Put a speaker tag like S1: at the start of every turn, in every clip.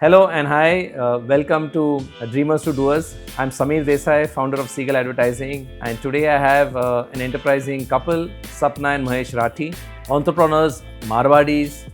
S1: Hello and hi, welcome to Dreamers to Doers. I'm Sameer Desai, founder of Seagull Advertising, and today I have an enterprising couple, Sapna and Mahesh Rathi, entrepreneurs, Marwadis,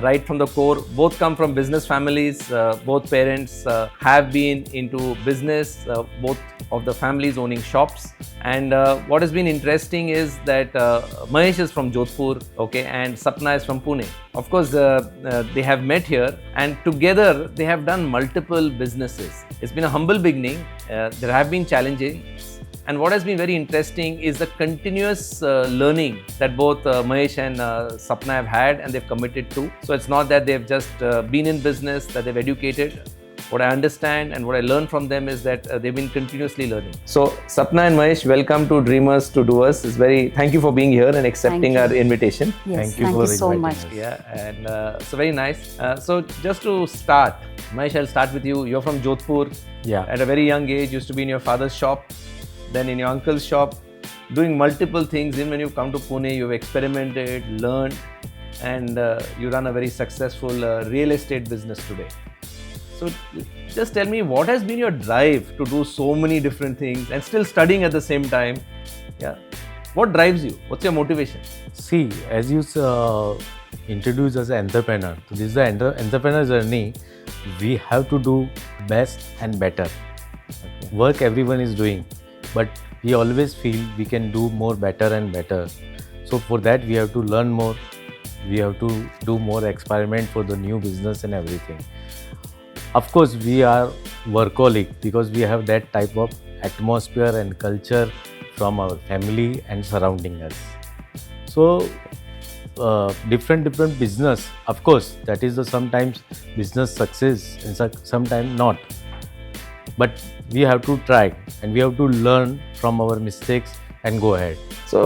S1: right from the core. Both come from business families, both parents have been into business, both of the families owning shops. And what has been interesting is that Mahesh is from Jodhpur, okay, and Sapna is from Pune. Of course, they have met here, and together they have done multiple businesses. It's been a humble beginning. There have been challenges, and what has been very interesting is the continuous learning that both Mahesh and Sapna have had and they've committed to. So it's not that they've just been in business, that they've educated. What I understand and what I learned from them is that they've been continuously learning. So Sapna and Mahesh, welcome to Dreamers to Doers. Thank you for being here and accepting our invitation.
S2: Yes, thank you so much.
S1: Yeah, and so very nice. So just to start, Mahesh, I'll start with you. You're from Jodhpur.
S3: Yeah.
S1: At a very young age, used to be in your father's shop, then in your uncle's shop, doing multiple things. Even when you come to Pune, you've experimented, learned, and you run a very successful real estate business today. So just tell me, what has been your drive to do so many different things and still studying at the same time? Yeah. What drives you? What's your motivation?
S3: See, as you introduce as an entrepreneur, so this is the entrepreneur journey. We have to do best and better. Okay. Work everyone is doing, but we always feel we can do more better and better. So for that, we have to learn more. We have to do more experiment for the new business and everything. Of course, we are workaholic because we have that type of atmosphere and culture from our family and surrounding us. So, different business. Of course, that is sometimes business success and sometimes not. But we have to try and we have to learn from our mistakes and go ahead.
S1: So,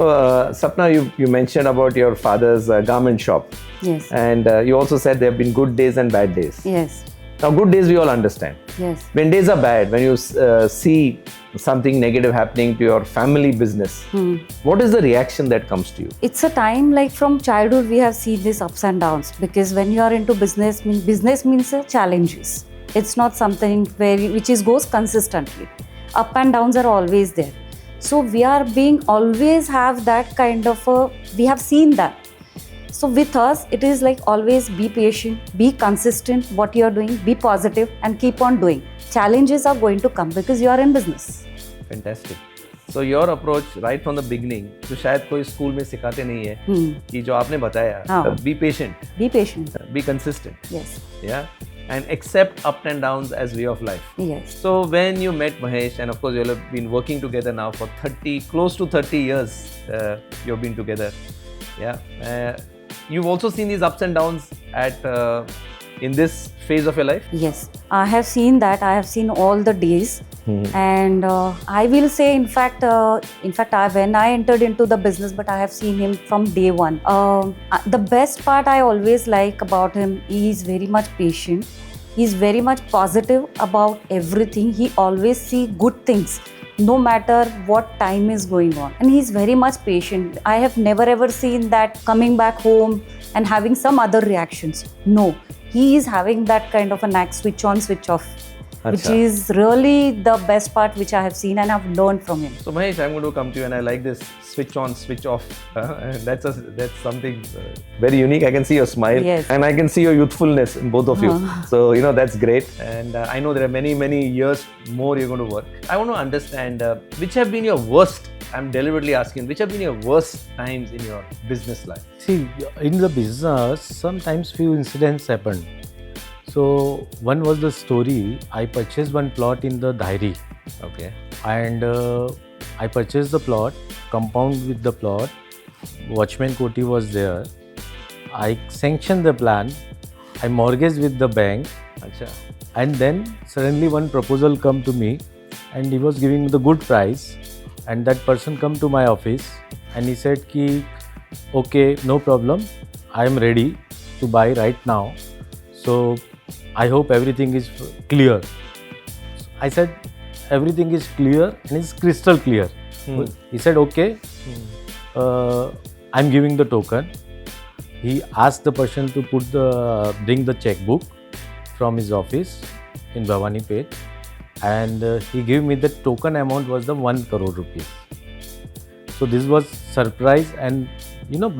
S1: Sapna, you mentioned about your father's garment shop.
S2: Yes.
S1: And you also said there have been good days and bad days.
S2: Yes.
S1: Now, good days we all understand.
S2: Yes.
S1: When days are bad, when you see something negative happening to your family business, what is the reaction that comes to you?
S2: It's a time like from childhood we have seen these ups and downs, because when you are into business means challenges. It's not something which goes consistently. Up and downs are always there. So we are being always have that kind of we have seen that. So with us, it is like always be patient, be consistent what you are doing, be positive and keep on doing. Challenges are going to come because you are in business.
S1: Fantastic. So your approach right from the beginning, जो शायद कोई school में सिखाते नहीं है, कि जो आपने बताया, be patient, be consistent,
S2: yes,
S1: yeah, and accept up and downs as way of life.
S2: Yes.
S1: So when you met Mahesh, and of course you all have been working together now for close to 30 years, you've been together, yeah. You've also seen these ups and downs in this phase of your life?
S2: Yes, I have seen that. I have seen all the days. And I will say, in fact, when I entered into the business, but I have seen him from day one. The best part I always like about him, he is very much patient. He is very much positive about everything. He always see good things, no matter what time is going on. And he is very much patient. I have never ever seen that coming back home and having some other reactions. No, he is having that kind of a knack, switch on, switch off.
S1: Achha.
S2: Which is really the best part which I have seen and I've learned from him.
S1: So Mahesh, I'm going to come to you, and I like this switch on, switch off. That's something very unique. I can see your smile,
S2: yes,
S1: and I can see your youthfulness in both of you. So that's great. And I know there are many years more you're going to work. I want to understand which have been your worst. I'm deliberately asking, which have been your worst times in your business life?
S3: See, in the business, sometimes few incidents happen. So one was the story. I purchased one plot in the Dhairi.
S1: Okay.
S3: And I purchased the plot, compound with the plot. Watchman Koti was there. I sanctioned the plan. I mortgaged with the bank.
S1: Achha.
S3: And then suddenly one proposal come to me, and he was giving me the good price. And that person come to my office and he said ki, okay, no problem. I am ready to buy right now. So I hope everything is clear. I said, everything is clear and it's crystal clear. He said, okay, I'm giving the token. He asked the person to bring the checkbook. from his office in Bhavani Pet, and he gave me the token amount was the 1 crore rupees. So this was surprise, and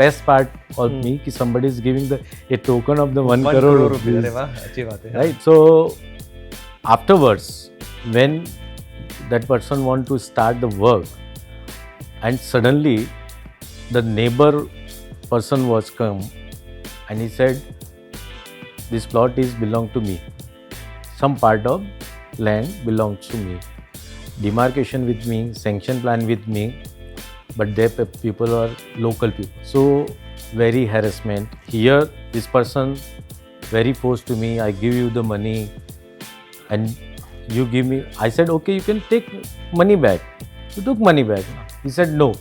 S3: best part of me कि somebody is giving a token of the 1 crore rupees.
S1: अरे वाह, अच्छी बात है.
S3: Right. So afterwards, when that person want to start the work, and suddenly the neighbor person was come, and he said, this plot is belong to me. Some part of land belongs to me. Demarcation with me, sanction plan with me, but they people are local people. So very harassment. Here this person very forced to me, I give you the money and you give me. I said, okay, you can take money back. You took money back. He said, no,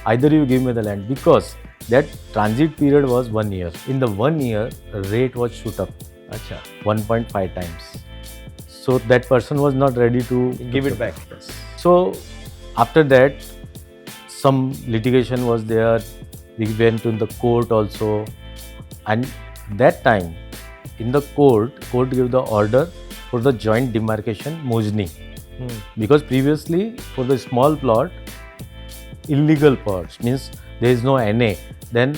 S3: either you give me the land, because that transit period was 1 year. In the 1 year, rate was shoot up.
S1: Acha.
S3: 1.5 times. So that person was not ready to
S1: Give it back.
S3: So after that, some litigation was there. We went to the court also, and that time in the court gave the order for the joint demarcation Mojni, because previously for the small plot, illegal plots means there is no NA, then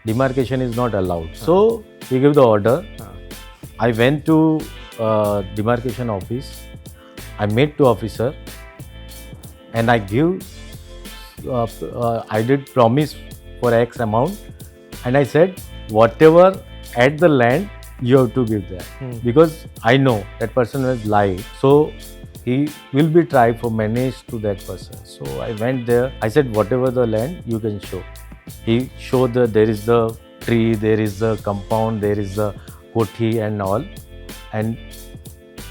S3: demarcation is not allowed. So we gave the order. I went to demarcation office. I met 2 officer, and I did promise for X amount, and I said whatever at the land you have to give that, because I know that person has lied. So he will be tried for menace to that person. So I went there. I said whatever the land you can show. He showed that there is the tree, there is the compound, there is the kothi and all, and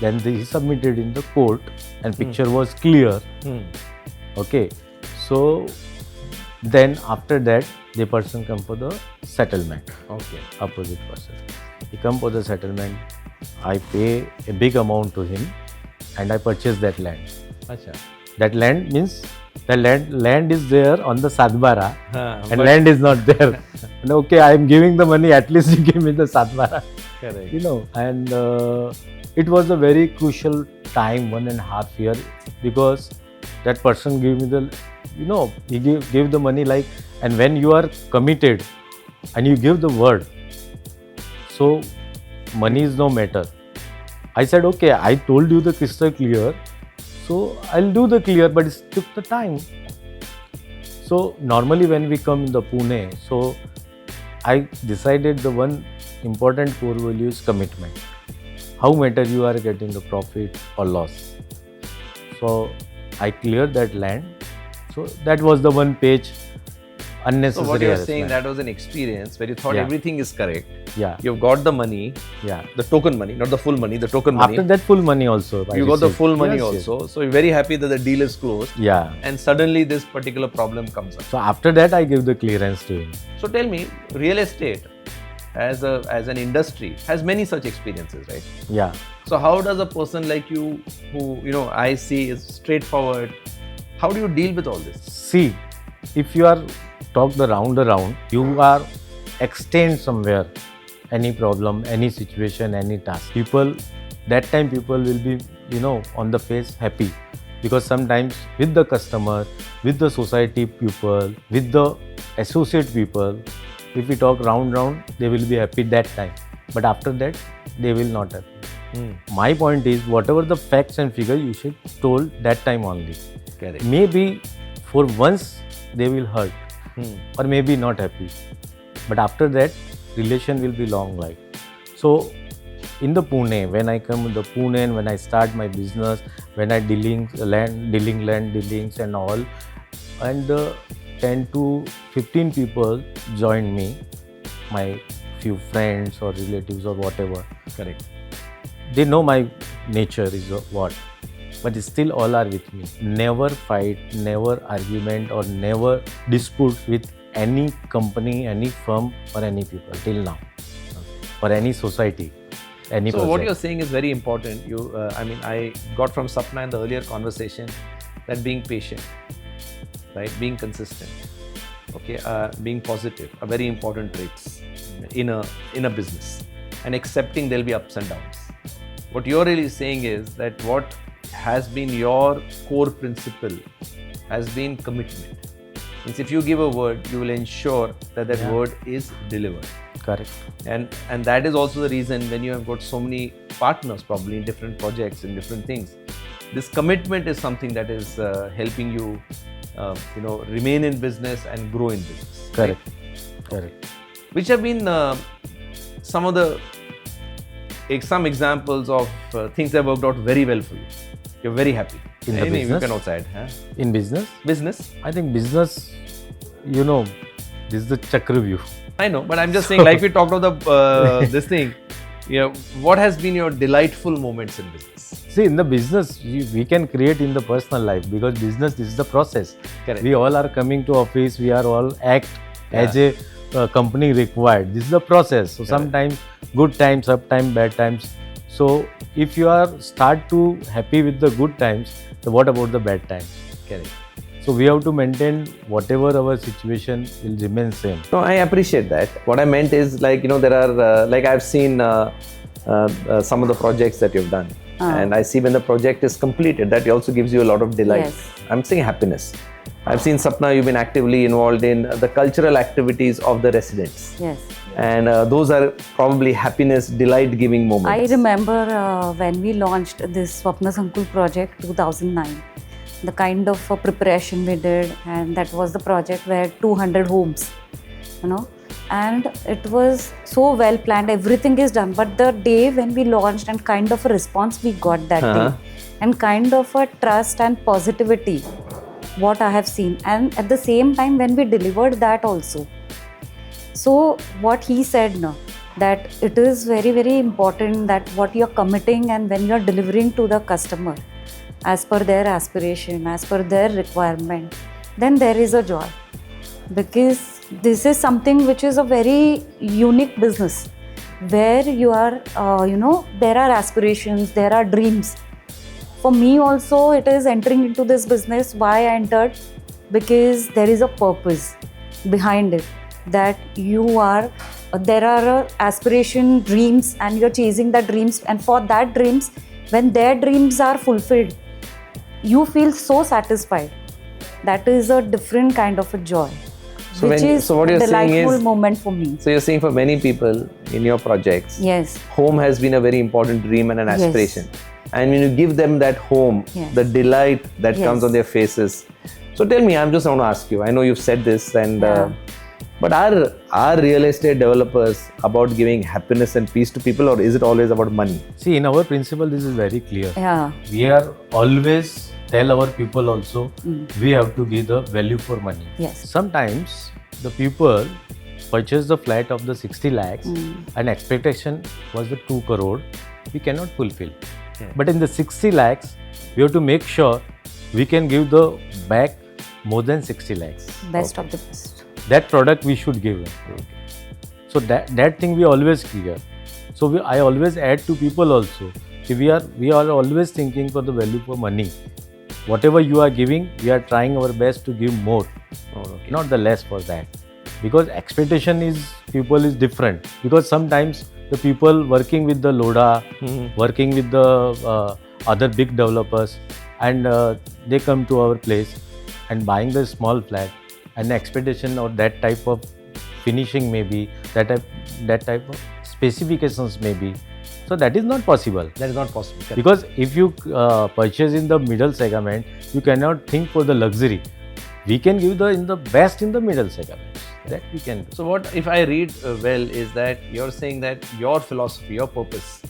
S3: then he submitted in the court, and picture was clear. Okay, so then after that the person come for the settlement. Okay, opposite person, he come for the settlement. I pay a big amount to him, and I purchase that land.
S1: Acha.
S3: That land means the land is there on the Satbara, and
S1: but-
S3: land is not there. And okay, I am giving the money, at least you give me the Satbara.
S1: Correct.
S3: And it was a very crucial time, 1.5 years, because that person gave me the, he gave the money like, and when you are committed and you give the word, so money is no matter. I said, okay, I told you the crystal clear, so I'll do the clear, but it took the time. So normally when we come in the Pune, so I decided the one important core value is commitment. How matter you are getting the profit or loss. So I cleared that land. So that was the one page unnecessary.
S1: So what you're
S3: harassment.
S1: saying, that was an experience where you thought
S3: Yeah.
S1: everything is correct.
S3: Yeah.
S1: You've got the money,
S3: Yeah.
S1: the token money, not the full money, the token money.
S3: After that, full money also. I
S1: you got the
S3: received.
S1: full money
S3: Yes, yes.
S1: also. So you're very happy that the deal is closed.
S3: Yeah.
S1: And suddenly this particular problem comes up.
S3: So after that, I give the clearance to him.
S1: So tell me, real estate as an industry has many such experiences, right?
S3: Yeah.
S1: So how does a person like you, who I see is straightforward, how do you deal with all this?
S3: See, if you are talk the round around, you are extend somewhere, any problem, any situation, any task. That time people will be, on the face happy, because sometimes with the customer, with the society people, with the associate people, if we talk round, they will be happy that time. But after that, they will not happy. My point is, whatever the facts and figures you should told that time only.
S1: Correct.
S3: Maybe for once they will hurt, or maybe not happy, but after that relation will be long life. So in the Pune, when I come to the Pune and when I start my business, when I dealing land dealings and all, and 10 to 15 people joined me, my few friends or relatives or whatever.
S1: Correct.
S3: They know my nature is what, but still all are with me. Never fight, never argument, or never dispute with any company, any firm, or any people till now, or any society, any.
S1: So
S3: project.
S1: what you're saying is very important. I got from Sapna in the earlier conversation that being patient, right, being consistent, okay, being positive, are very important traits in a business, and accepting there'll be ups and downs. what you're really saying is that what has been your core principle has been commitment. Means if you give a word, you will ensure that that word is delivered.
S3: Correct.
S1: And that is also the reason when you have got so many partners probably in different projects, in different things, this commitment is something that is helping you, remain in business and grow in business.
S3: Correct.
S1: Right?
S3: Correct.
S1: Which have been some of the some examples of things that worked out very well for you. You're very happy.
S3: In the
S1: Any,
S3: business?
S1: you can also add. Huh?
S3: In business,
S1: Business?
S3: I think business, this is the chakra view.
S1: I know, but I'm just saying, like we talked about the this thing. Yeah, what has been your delightful moments in business?
S3: See, in the business, we can create in the personal life, because business, this is the process.
S1: Correct.
S3: We all are coming to office, we are all act as a company required. This is the process. So sometimes good times, sometimes bad times. So if you are start to happy with the good times, so what about the bad times?
S1: Correct.
S3: So we have to maintain whatever our situation will remain same.
S1: No, I appreciate that. What I meant is, like, there are, like I've seen some of the projects that you've done. And I see when the project is completed, that also gives you a lot of delight.
S2: Yes.
S1: I'm saying happiness. I've seen, Sapna, you've been actively involved in the cultural activities of the residents.
S2: Yes.
S1: And those are probably happiness, delight-giving
S2: I
S1: moments.
S2: remember when we launched this Swapna Sankul project 2009, the kind of preparation we did, and that was the project where 200 homes, and it was so well planned, everything is done, but the day when we launched and kind of a response we got that day, and kind of a trust and positivity, what I have seen, and at the same time when we delivered that also. So what he said now, that it is very, very important that what you're committing and when you're delivering to the customer as per their aspiration, as per their requirement, then there is a joy. Because this is something which is a very unique business where you are, there are aspirations, there are dreams. For me also, it is entering into this business. Why I entered? Because there is a purpose behind it. That you are, there are aspiration, dreams, and you're chasing the dreams. And for that dreams, when their dreams are fulfilled, you feel so satisfied. That is a different kind of a joy,
S1: So
S2: which is
S1: what
S2: a
S1: you're saying
S2: delightful
S1: is,
S2: moment for me.
S1: so you're saying for many people in your projects,
S2: Yes.
S1: home has been a very important dream and an
S2: Yes.
S1: aspiration. And when you give them that home,
S2: Yes.
S1: the delight that comes
S2: Yes.
S1: on their faces. So tell me, I'm just want to ask you, I know you've said this, and but are real estate developers about giving happiness and peace to people, or is it always about money?
S3: See, in our principle, this is very clear.
S2: Yeah.
S3: We are always tell our people also, we have to give the value for money.
S2: Yes.
S3: Sometimes the people purchase the flat of the 60 lakhs and expectation was the 2 crore, we cannot fulfill.
S1: Yeah.
S3: But in the 60 lakhs, we have to make sure we can give the back more than 60 lakhs.
S2: Best of the best.
S3: That product we should give. So that thing we always clear. So I always add to people also. We are always thinking for the value for money. Whatever you are giving, we are trying our best to give more, not the less for that. Because expectation is people is different. Because sometimes the people working with the Loda, working with the other big developers, and they come to our place and buying the small flat, and the expectation or that type of finishing maybe, that type of specifications maybe. So that is not possible.
S1: That is not possible. Correct.
S3: Because if you purchase in the middle segment, you cannot think for the luxury. We can give in the best in the middle segment. That we can do.
S1: So what, if I read well, is that you're saying that your philosophy, your purpose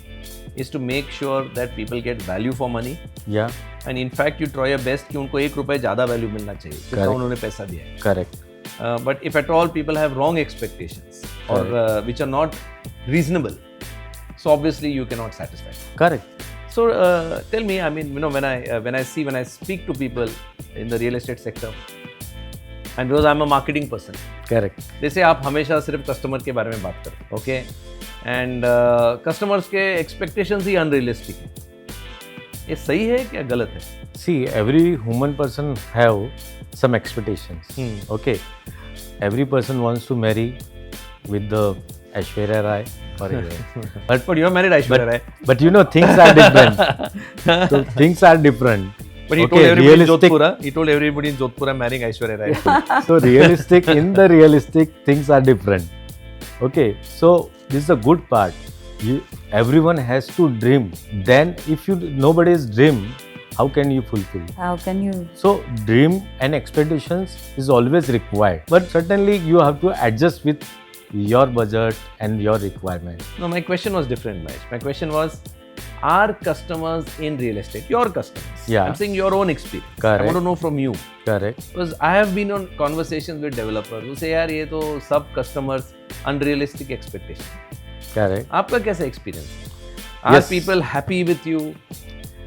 S1: is to make sure that people get value for money.
S3: Yeah.
S1: And in fact, you try your best कि उनको ₹1 ज़्यादा value मिलना चाहिए जितना उन्होंने पैसा दिया है.
S3: Correct.
S1: But if at all people have wrong expectations or which are not reasonable, so obviously you cannot satisfy.
S3: Correct.
S1: So tell me, I mean, when I speak to people in the real estate sector, and because I'm a marketing person,
S3: Correct.
S1: they say आप हमेशा सिर्फ customer के बारे में बात करो, okay? And customers के expectations ही unrealistic है. ये सही है क्या गलत है?
S3: See, every human person have some expectations. Okay. Every person wants to marry with the Aishwarya Rai or heroine.
S1: But you are married Aishwarya Rai.
S3: But you know, things are different. So things are different.
S1: But he told everybody in Jodhpur, he told everybody in Jodhpur, I'm marrying Aishwarya Rai.
S3: So in the realistic, things are different. Okay, so this is the good part. Everyone has to dream. Then if nobody's dream, how can you fulfill?
S2: How can you?
S3: So dream and expectations is always required. But certainly you have to adjust with your budget and your requirement.
S1: No, my question was different, Mahesh. My question was, are customers in real estate your customers?
S3: Yeah.
S1: I'm saying your own experience.
S3: Correct.
S1: I want to know from you.
S3: Correct.
S1: Because I have been on conversations with developers who say, यार ये तो सब customers unrealistic expectation.
S3: Correct.
S1: आपका कैसा experience? Are
S3: Yes.
S1: people happy with you?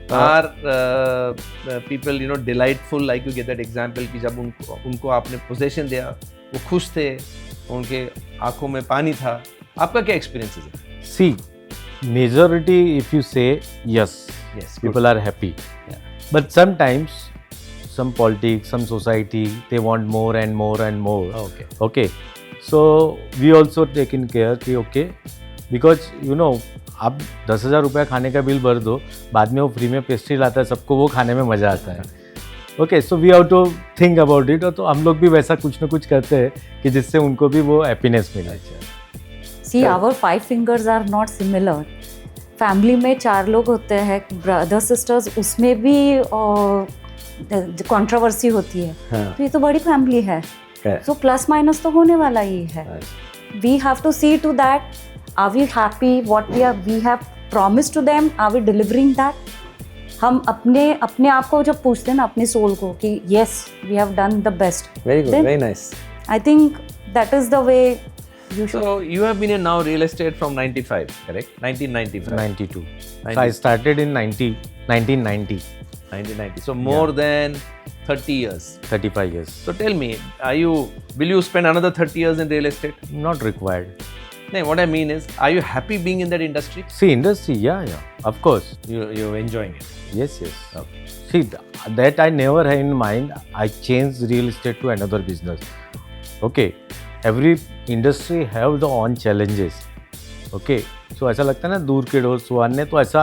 S1: Are people delightful, like you get that example कि जब उनको आपने possession दिया वो खुश थे, उनके आंखों में पानी था. आपका क्या experiences है?
S3: See, majority if you say yes, people are happy.
S1: Yeah.
S3: But sometimes some politics, some society, they want more and more and more.
S1: Okay.
S3: Okay. So we also taken care कि okay, because आप 10,000 रुपया खाने का bill भर दो, बाद में वो फ्री में पेस्ट्री लाता है, सबको वो खाने में मज़ा आता है. Okay, so we have to think about it. तो हम लोग भी वैसा कुछ ना कुछ करते हैं कि जिससे उनको भी वो हैप्पीनेस मिले.
S2: See, our 5 fingers are not similar. Family में 4 लोग होते हैं, ब्रदर सिस्टर्स, उसमें भी कंट्रोवर्सी होती है. तो ये तो बड़ी फैमिली है, सो प्लस माइनस तो होने वाला ही है. We have to see to that. Are we happy? What we have promised to them? Are we delivering that? हम अपने आप को जब पूछते हैं ना, अपने सोल को कि yes, we have done the best.
S1: Very good,
S2: Then,
S1: very nice.
S2: I think that is the way you should.
S1: So you have been in now real estate from 95, correct? 1995.
S3: 92. So I started in 1990.
S1: 1990. So more than 30 years.
S3: 35 years.
S1: So tell me, will you spend another 30 years in real estate?
S3: Not required.
S1: No, what I mean is, are you happy being in that industry?
S3: See, industry, yeah, of course.
S1: You're enjoying it.
S3: Yes.
S1: Okay.
S3: See, that I never had in mind. I changed real estate to another business. Okay, every industry have the own challenges. Okay, so ऐसा लगता है ना, दूर के door सुहाने. तो ऐसा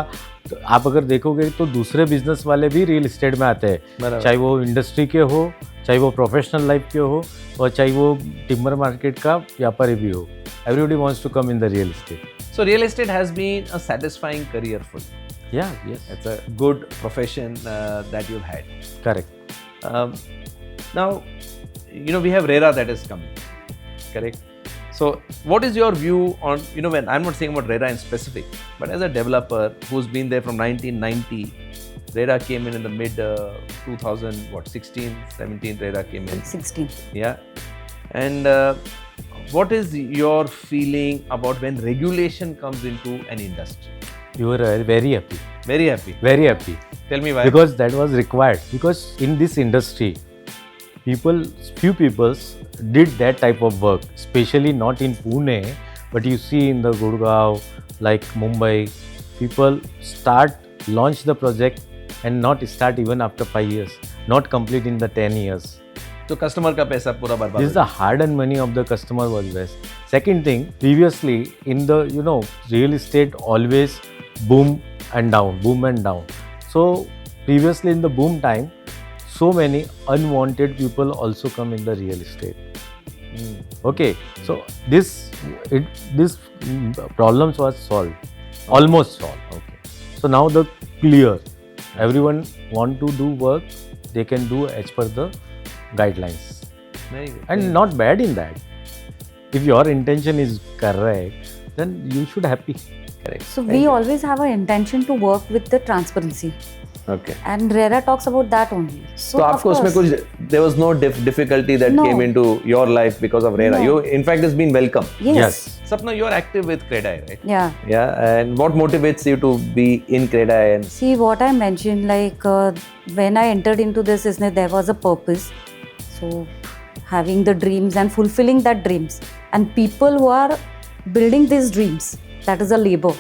S3: आप अगर देखोगे तो दूसरे बिजनेस वाले भी रियल एस्टेट में आते हैं, चाहे वो इंडस्ट्री के हो, चाहे वो प्रोफेशनल लाइफ के हो, और चाहे वो टिम्बर मार्केट का व्यापारी भी हो. Everybody wants to come in the real estate.
S1: So real estate has been a satisfying career for you.
S3: Yeah, yes.
S1: It's a good profession that you've had.
S3: Correct.
S1: Now, we have RERA that is coming, correct? So what is your view on, when I'm not saying about RERA in specific, but as a developer who's been there from 1990, RERA came in the mid 16, 17, RERA came in.
S2: 16.
S1: Yeah. And what is your feeling about when regulation comes into an industry?
S3: You were very happy.
S1: Very happy.
S3: Very happy.
S1: Tell me why.
S3: Because that was required. Because in this industry, few people did that type of work, especially not in Pune, but you see in the Gurgaon, like Mumbai, people launch the project and not start even after 5 years, not complete in the 10 years.
S1: So customer का पैसा पूरा बर्बाद.
S3: This is the hard-earned money of the customer was best. Second thing, previously in the real estate always boom and down. So previously in the boom time, so many unwanted people also come in the real estate. Okay, so this problems was solved, almost solved. Okay, so now the clear, everyone want to do work, they can do as per the guidelines.
S1: Very good.
S3: And not bad in that. If your intention is correct, then you should happy.
S1: Correct.
S2: So we always have an intention to work with the transparency.
S1: Okay.
S2: And RERA talks about that only.
S1: So आपको उसमें कुछ, there was no difficulty that came into your life because of RERA. You, in fact, has been welcome.
S2: Yes.
S1: Sapna, you are active with CREDAI, right?
S2: Yeah.
S1: Yeah. And what motivates you to be in CREDAI? And
S2: See, what I mentioned, like when I entered into this business, there was a purpose. So having the dreams and fulfilling that dreams, and people who are building these dreams, that is a labor.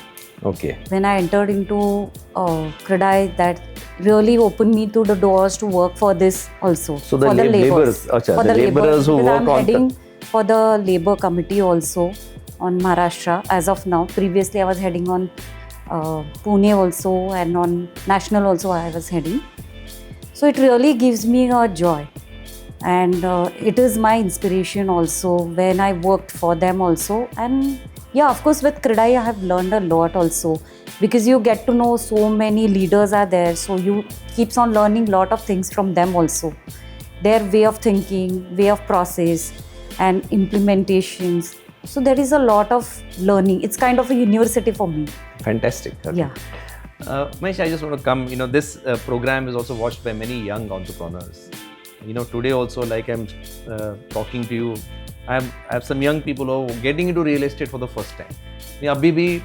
S1: Okay.
S2: When I entered into CREDAI, that really opened me to the doors to work for this also.
S1: So the
S2: for the
S1: laborers,
S2: for
S1: the laborers who
S2: because
S1: work
S2: I'm
S1: on
S2: heading for the labor committee also. on Maharashtra as of now. Previously, I was heading on Pune also, and on national also I was heading. So it really gives me a joy, and it is my inspiration also when I worked for them also. And yeah, of course, with Credai I have learned a lot also, because you get to know so many leaders are there, so you keeps on learning lot of things from them also, their way of thinking, way of process and implementations. So there is a lot of learning. It's kind of a university for me.
S1: Fantastic. Okay.
S2: Yeah.
S1: Mahesh, I just want to come, this program is also watched by many young entrepreneurs. Today also, like I'm talking to you, I have some young people who are getting into real estate for the first time. अभी भी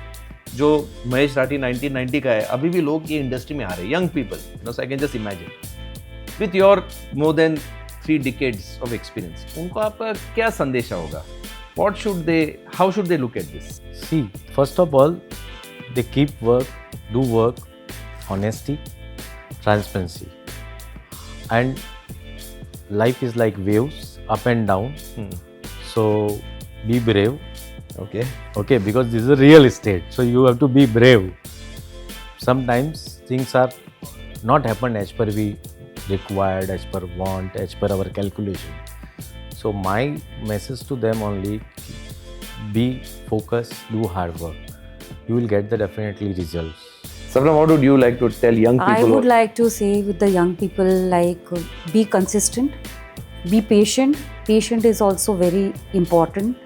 S1: जो महेश राठी 1990 का है, अभी भी लोग ये industry में आ रहे हैं, young people. So I can just imagine. With your more than 3 decades of experience, उनको आपका क्या संदेशा होगा? How should they look at this?
S3: See, first of all, they keep work, do work, honesty, transparency. And life is like waves, up and down. So be brave. Okay, because this is a real estate. So you have to be brave. Sometimes things are not happen as per we required, as per want, as per our calculation. So my message to them only, be focused, do hard work. You will get the definitely results.
S1: Sapna, what would you like to tell young people?
S2: I would like to say with the young people, like, be consistent, be patient. Patient is also very important.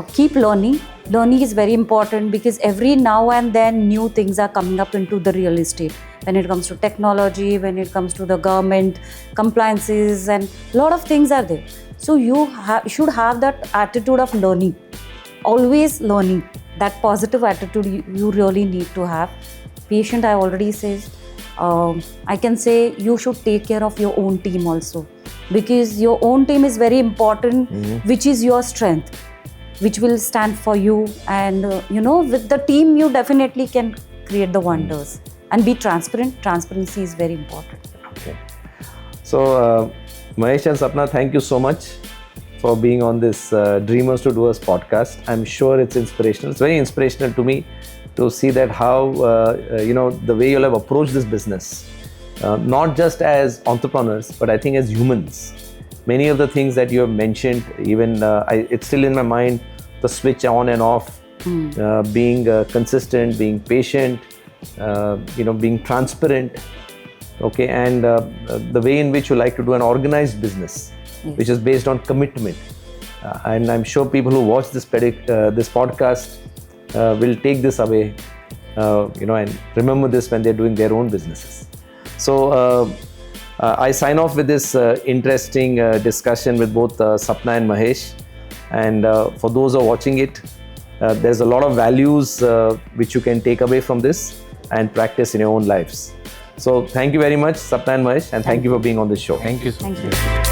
S2: Keep learning. Learning is very important, because every now and then new things are coming up into the real estate. When it comes to technology, when it comes to the government, compliances, and a lot of things are there. So you should have that attitude of learning. Always learning. That positive attitude you really need to have. Patient, I already said. I can say you should take care of your own team also, because your own team is very important, which is your strength, which will stand for you. And with the team you definitely can create the wonders. And be transparent. Transparency is very important.
S1: Okay. So Mahesh and Sapna, thank you so much for being on this Dreamers to Doers podcast. I'm sure it's inspirational. It's very inspirational to me to see that how the way you have approached this business, not just as entrepreneurs, but I think as humans. Many of the things that you have mentioned, even it's still in my mind, the switch on and off, being consistent, being patient, being transparent, okay, and the way in which you like to do an organized business, which is based on commitment. And I'm sure people who watch this podcast will take this away, and remember this when they're doing their own businesses. So I sign off with this interesting discussion with both Sapna and Mahesh. And for those who are watching it, there's a lot of values which you can take away from this and practice in your own lives. So thank you very much, Sapna and Mahesh, and thank you for being on this show.
S3: Thank you so much.
S2: Thank you.